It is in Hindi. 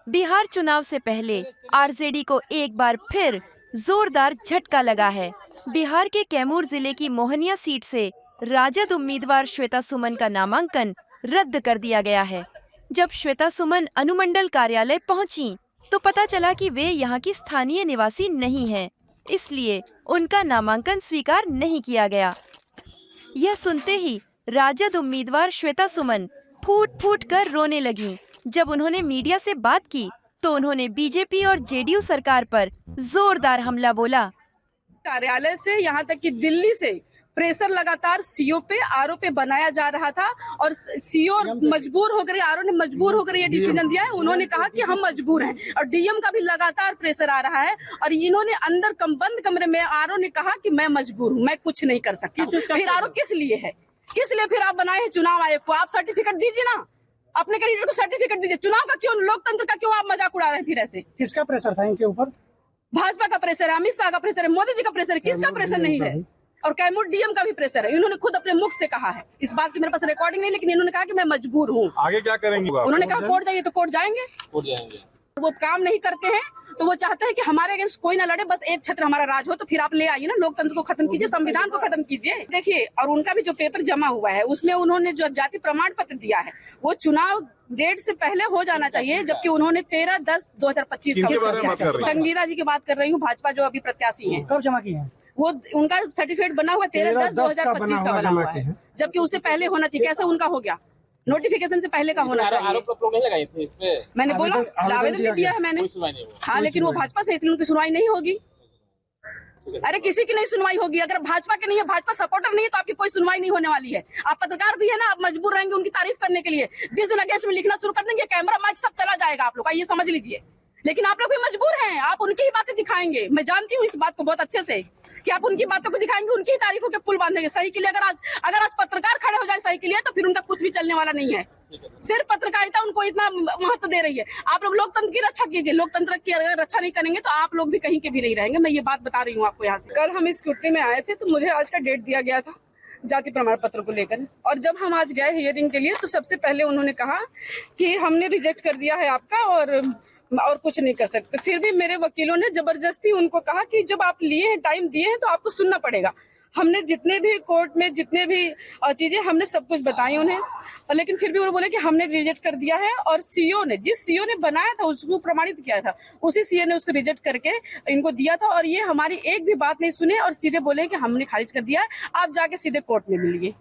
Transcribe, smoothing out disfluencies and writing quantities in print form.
बिहार चुनाव से पहले आरजेडी को एक बार फिर जोरदार झटका लगा है। बिहार के कैमूर जिले की मोहनिया सीट से राजद उम्मीदवार श्वेता सुमन का नामांकन रद्द कर दिया गया है। जब श्वेता सुमन अनुमंडल कार्यालय पहुंची, तो पता चला कि वे यहां की स्थानीय निवासी नहीं हैं, इसलिए उनका नामांकन स्वीकार नहीं किया गया। यह सुनते ही राजद उम्मीदवार श्वेता सुमन फूट फूट कर रोने लगी। जब उन्होंने मीडिया से बात की, तो उन्होंने बीजेपी और जेडीयू सरकार पर जोरदार हमला बोला। कार्यालय से यहाँ तक कि दिल्ली से प्रेशर लगातार सीओ पे आरओ पे बनाया जा रहा था और सीओ मजबूर हो गए, आरओ ने मजबूर होकर ये डिसीजन दिया है। उन्होंने कहा कि हम मजबूर हैं और डीएम का भी लगातार प्रेशर आ रहा है और इन्होंने अंदर बंद कमरे में आरओ ने कहा कि मैं मजबूर हूँ, मैं कुछ नहीं कर सकता। फिर आरओ किस लिए है, किस लिए फिर आप बनाए हैं चुनाव आयोग को? आप सर्टिफिकेट दीजिए ना, अपने कैंडिडेट को सर्टिफिकेट दीजिए। चुनाव का क्यों, लोकतंत्र का क्यों आप मजाक उड़ा रहे हैं? फिर ऐसे किसका प्रेशर था इनके ऊपर? भाजपा का प्रेशर है, अमित शाह का प्रेशर है, मोदी जी का प्रेशर है, किसका प्रेशर नहीं है? और कैमूर डीएम का भी प्रेशर है। इन्होंने खुद अपने मुख से कहा है, इस बात की मेरे पास रिकॉर्डिंग नहीं, लेकिन इन्होंने कहा कि मैं मजबूर हूँ। आगे क्या करेंगे? उन्होंने कहा कोर्ट जाइए, तो कोर्ट जाएंगे। वो काम नहीं करते हैं, तो वो चाहते हैं कि हमारे अगेंस्ट कोई ना लड़े, बस एक छत्र हमारा राज हो। तो फिर आप ले आइए ना, लोकतंत्र को खत्म कीजिए, संविधान को खत्म कीजिए। देखिए, और उनका भी जो पेपर जमा हुआ है, उसमें उन्होंने जो जाति प्रमाण पत्र दिया है, वो चुनाव डेट से पहले हो जाना चाहिए, जबकि उन्होंने 13/10/2025 का। संगीता जी की बात कर रही हूँ, भाजपा जो अभी प्रत्याशी है। कब जमा किए हैं? वो उनका सर्टिफिकेट बना हुआ 13/10/2025 का बना हुआ है, जबकि उससे पहले होना चाहिए। कैसे उनका हो गया? नोटिफिकेशन से पहले का होना चाहिए। मैंने बोला आवेदन भी दिया है मैंने, हाँ, लेकिन वो भाजपा से, इसलिए उनकी सुनवाई नहीं होगी। अरे किसी की नहीं सुनवाई होगी। अगर भाजपा के नहीं है, भाजपा सपोर्टर नहीं है, तो आपकी कोई सुनवाई नहीं होने वाली है। आप पत्रकार भी है ना, आप मजबूर रहेंगे उनकी तारीफ करने के लिए। जिस दिन अगेंस्ट में लिखना शुरू कर देंगे, कैमरा माइक सब चला जाएगा आप लोग का, ये समझ लीजिए। लेकिन आप लोग भी मजबूर हैं, आप उनकी ही बातें दिखाएंगे। मैं जानती हूँ इस बात को बहुत अच्छे से कि आप उनकी बातों को दिखाएंगे, उनकी ही तारीफों के पुल बांधेंगे। सही के लिए अगर आज पत्रकार खड़े हो जाए सही के लिए, तो फिर उनका कुछ भी चलने वाला नहीं है। सिर्फ पत्रकारिता उनको इतना महत्व दे रही है। आप लोग लोकतंत्र की रक्षा कीजिए। लोकतंत्र की अगर रक्षा नहीं करेंगे, तो आप लोग भी कहीं के भी नहीं रहेंगे। मैं ये बात बता रही हूँ आपको यहाँ से। कल हम स्कूटी में आए थे, तो मुझे आज का डेट दिया गया था जाति प्रमाण पत्र को लेकर, और जब हम आज गए हियरिंग के लिए, तो सबसे पहले उन्होंने कहा कि हमने रिजेक्ट कर दिया है आपका और कुछ नहीं कर सकते। फिर भी मेरे वकीलों ने जबरदस्ती उनको कहा कि जब आप लिए हैं, टाइम दिए हैं, तो आपको सुनना पड़ेगा। हमने जितने भी कोर्ट में जितने भी चीजें हमने सब कुछ बताई उन्हें, लेकिन फिर भी उन्होंने बोले कि हमने रिजेक्ट कर दिया है। और सीओ ने, जिस सीओ ने बनाया था, उसको प्रमाणित किया था, उसी सीओ ने उसको रिजेक्ट करके इनको दिया था। और ये हमारी एक भी बात नहीं सुने और सीधे बोले कि हमने खारिज कर दिया है, आप जाके सीधे कोर्ट में मिलिए।